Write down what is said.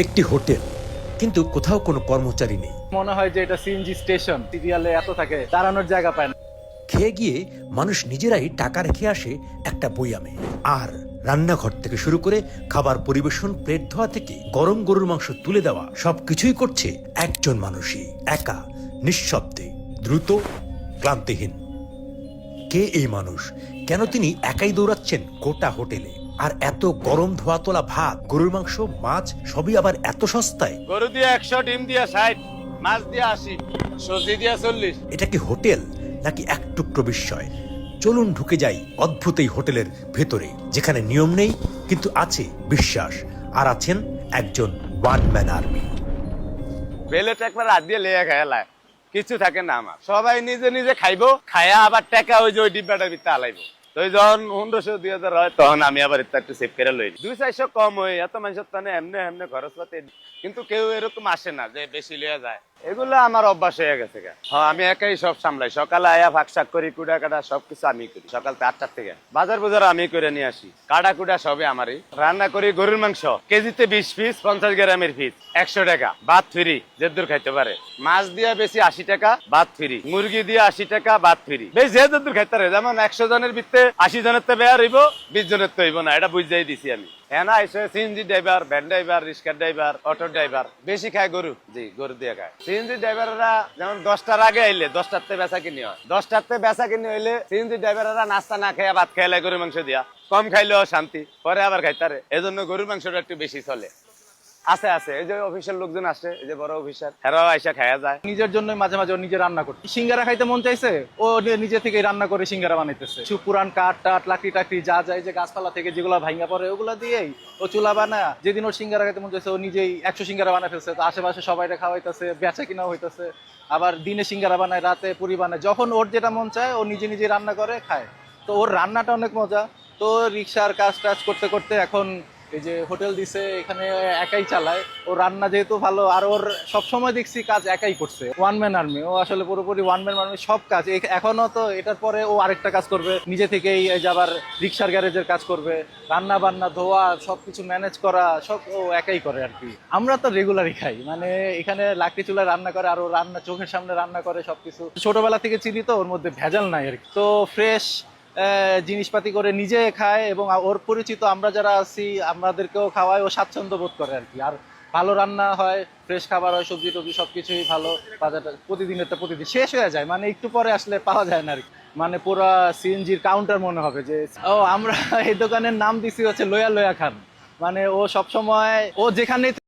একটি হোটেল, কিন্তু কোথাও কোনো কর্মচারী নেই। মনে হয় যে এটা সিএনজি স্টেশন, সিরিয়ালে এত থাকে, দাঁড়ানোর জায়গা পায় না। খেয়ে গিয়ে মানুষ নিজেরাই টাকা রেখে আসে একটা বয়ামে। আর রান্নাঘর থেকে শুরু করে খাবার পরিবেশন, প্লেট ধোয়া থেকে গরম গরুর মাংস তুলে দেওয়া, সবকিছুই করছে একজন মানুষই, একা, নিঃশব্দে, দ্রুত, ক্লান্তিহীন। কে এই মানুষ? কেন তিনি একাই দৌড়াচ্ছেন গোটা হোটেলে? আর এত গরম ধোয়া তোলা ভাত, গরুর মাংস, মাছ সবই আবার এত সস্তায়। গরু দিয়ে 100, ডিম দিয়ে 60, মাছ দিয়ে 80, সবজি দিয়ে 40। এটা কি হোটেল নাকি এক টুকরো বিস্ময়? চলুন ঢুকে যাই অদ্ভুত এই হোটেলের ভেতরে, যেখানে নিয়ম নেই কিন্তু আছে বিশ্বাস, আর আছেন একজন ওয়ান ম্যান আর্মি। বেলেট একবার রাত দিয়ে লেয়া খায়ালায়, কিছু থাকে না আমার। সবাই নিজে নিজে খাইবো, খায়া আবার টাকা ওই যে ওই ডিব্বাটার ভিতরে আলাইবো। তো যখন 1500 2000 হয়, তখন আমি আবার একটু সেভ করে লই। 200-400 কম হয়, এত মানুষের টানে এমনি এমনি খরচ পাতি। কিন্তু কেউ এরকম আসে না যে বেশি লিয়া যায়। এগুলো আমার অভ্যাস হয়ে গেছে। হ্যাঁ, আমি একাই সব সামলাই। সকালে আয়া ভাগ শাক করি, কুড়া কাটা সবকিছু আমি করি। সকাল 8টার থেকে বাজার বাজার আমি করে নিয়ে আসি। কাটা কুড়া সবই আমারই। রান্না করি গরুর মাংস, কেজিতে 20 পিস, 50 গ্রামের পিস, 100 টাকা, ভাত ফ্রি, যে দূর খাইতে পারে। মাছ দিয়ে বেশি 80 টাকা, ভাত ফ্রি। মুরগি দিয়ে 80 টাকা, ভাত ফ্রি। বেশ যে দূর খাইতে পারে। যেমন 100 জনের ভিতরে 80 জনের তো বেয়ার হইব, 20 জনের তো হইব না, এটা বুঝাই দিছি আমি। হ্যাঁ না, সিএনজি ড্রাইভার, ভ্যান ড্রাইভার, রিক্সা ড্রাইভার, অটো ড্রাইভার বেশি খায় গরু। জি, গরু দিয়ে খায়। সিএনজি ড্রাইভাররা যেমন 10টার আগে আইলে 10টার থেকে বেচা কিনি হয়। 10টার থেকে বেচা কিনি হইলে সিএনজি ড্রাইভাররা নাস্তা না খেয়ে ভাত খেয়ে গরু মাংস দিয়া, কম খাইলেও শান্তি, পরে আবার খাইতারে। এজন্য গরুর মাংসটা একটু বেশি চলে। আছে আছে, এই যে অফিসের লোকজন আসে, এই যে বড় অফিসার, হেরাও আইসা খায়া যায়। নিজের জন্য মাঝে মাঝে ও নিজে রান্না করতে, সিঙ্গারা খাইতে মন চাইছে, ও নিজে থেকে রান্না করে সিঙ্গারা বানাইতেছে। কিছু পুরান কাঠ টাট, লাকড়ি টাকড়ি যা যায় যে গাছপালা থেকে যেগুলো ভাঙা পড়ে, ওগুলো দিয়েই ও চুলা বানায়। যেদিন ওর সিঙ্গারা খাইতে মন চাইছে, ও নিজেই 100 সিঙ্গারা বানাই ফেলছে। তো আশেপাশে সবাইটা খাওয়াইতেছে, বেচা কিনাও হইতেছে। আবার দিনে সিঙ্গারা বানায়, রাতে পুরি বানায়। যখন ওর যেটা মন চায় ও নিজে নিজে রান্না করে খায়। তো ওর রান্নাটা অনেক মজা। তো রিক্সার কাজ টাজ করতে করতে এখন এই যে হোটেল দিছে, এখানে একাই চালায়। ও রান্না যেহেতু ভালো, আর ওর সবসময় দেখছি কাজ একাই করছে। ওয়ান ম্যান আর্মি, ও আসলে পুরোপুরি ওয়ান ম্যান আর্মি, সব কাজ। এখনো তো এটার পরে ও আরেকটা কাজ করবে নিজে থেকেই, এই যে আবার রিক্সার গ্যারেজের কাজ করবে, রান্না বান্না, ধোয়া, সবকিছু ম্যানেজ করা সব ও একাই করে আর কি। আমরা তো রেগুলারই খাই, মানে এখানে লাকড়ি চুলায় রান্না করে, আর ও রান্না চোখের সামনে রান্না করে সবকিছু। ছোটবেলা থেকে চিনি তো, ওর মধ্যে ভেজাল নাই আর কি। তো ফ্রেশ জিনিসপাতি করে নিজে খায়, এবং ওর পরিচিত আমরা যারা আছি আমাদেরকেও খাওয়ায়। ও স্বাচ্ছন্দ্য বোধ করে আর কি। আর ভালো রান্না হয়, ফ্রেশ খাবার হয়, সবজি টবজি সবকিছুই ভালো। বাজারটা প্রতিদিনের তো প্রতিদিন শেষ হয়ে যায়, মানে একটু পরে আসলে পাওয়া যায় না আর কি। মানে পুরা সিএনজির কাউন্টার মনে হবে যে ও, আমরা এই দোকানের নাম দিছি হচ্ছে লয়া লয়া খান। মানে ও সবসময়, ও যেখানে